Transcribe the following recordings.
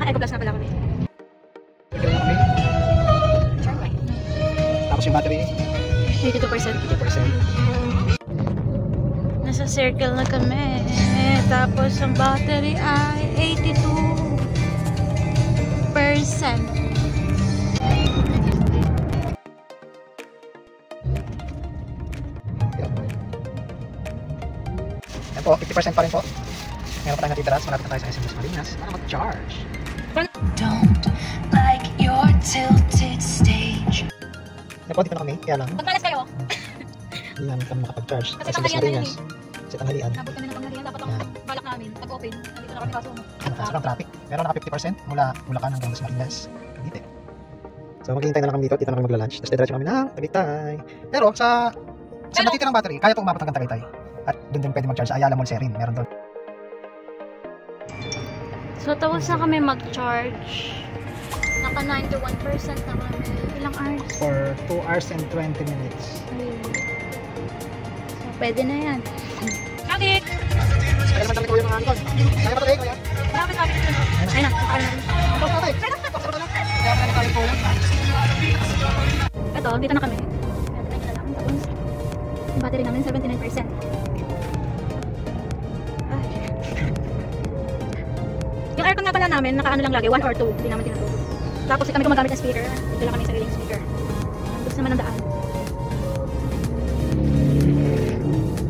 Eco-Plus na pala kami. Nagkaroon na kami. Tapos yung battery, 82%. 80%. Nasa circle na kami. Tapos ang battery ay 82%. Yan po, 50% pa rin po. Meron pa tayo natitira. Malapit na tayo sa SM Las Marinas para mag-charge. Don't like your tilted stage. Yan po, dito na kami. Kaya lang, Pagmalas kayo. hindi namin kami makapag-charge. Kasi SM Las tanghalian na Marinas. Kasi tanghalian. Nabot kami ng tanghalian. Dapat ang balak namin. Pag-open, nandito na kami kaso. Sobrang traffic. Meron naka 50% mula Bulacan hanggang Las Marinas. Cavite. So maghihintay na lang kami dito. Dito na kami magla-lunch. Tapos diretso kami ng Tagaytay. Pero sa natitirang battery, kaya itong umabot hanggang Tagaytay. At doon din pwede mag-charge sa Ayala Mall Serin. Meron doon. So, tapos na kami mag-charge. Naka 91% na kami. Ilang hours? For 2 hours and 20 minutes. Ayun. So, pwede na yan. Kabik! Kaya naman kami kuya ng Anton. Kaya ba tayo kuya? Marami kabik dito. Ayun na. Ayun na. Tapos na tayo. Kaya naman kami kuya. Ito, dito na kami. Tapos, yung battery namin 79%. Yung aircon nga pala namin, naka-ano lang lagi, 1 or 2. Hindi namin tinatulog. Tapos kami gumagamit ng speaker. Dito lang kami sa sariling speaker. Tapos naman ang daan.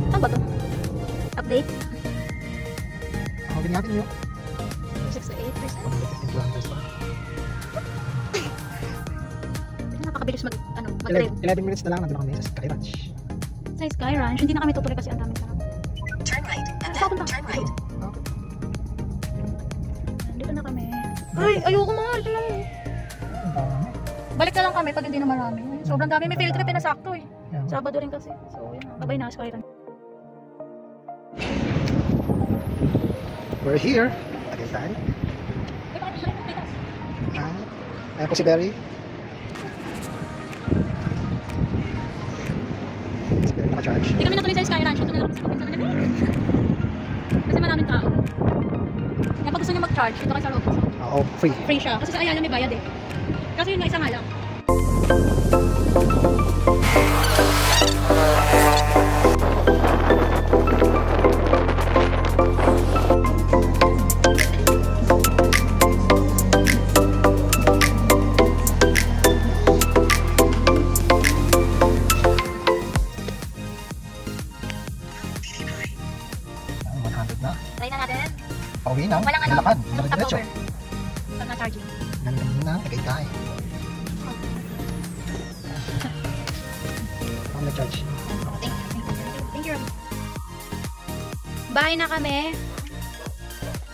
Ano ba to? Update? Ako din natin yun. 68%. Napakabilis mag-drive. 11 minutes na lang nandun kami sa Sky Ranch. Sa Sky Ranch, hindi na kami tutuloy kasi ang daming sarap. Turn right and Saan then ba? turn right. Dito na kami. Ay, ayoko mga. Dito na lang. Balik na lang kami pag hindi na marami. Sobrang dami. May field trip na sakto eh. Sabado rin kasi. So, yun. Babay na. Sky Ranch. We're here. Tagaytay. Ayan po si Berry. Si Berry naka-charge. Hindi kami natuloy sa Sky Ranch. Ito na lang kasi kapag sa gabi. Kasi maraming tao. Kaya pag gusto nyo mag-charge, dito kayo sa loob. Oo, free. Free siya. Kasi sa Ayala may bayad eh. Kasi yun nga isa nga lang. Na. Try na natin. Pauwi na. Walang ano. Bulacan. Walang Diretso. stopover. Pag na-charging. Ganun muna. Tagaytay. Ako na-charge. Thank you. Bahay na kami.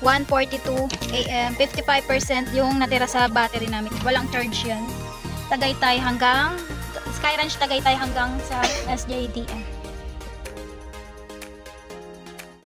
1:42 AM. 55% yung natira sa battery namin. Walang charge yan. Tagaytay hanggang Sky Ranch Tagaytay hanggang sa SJDM.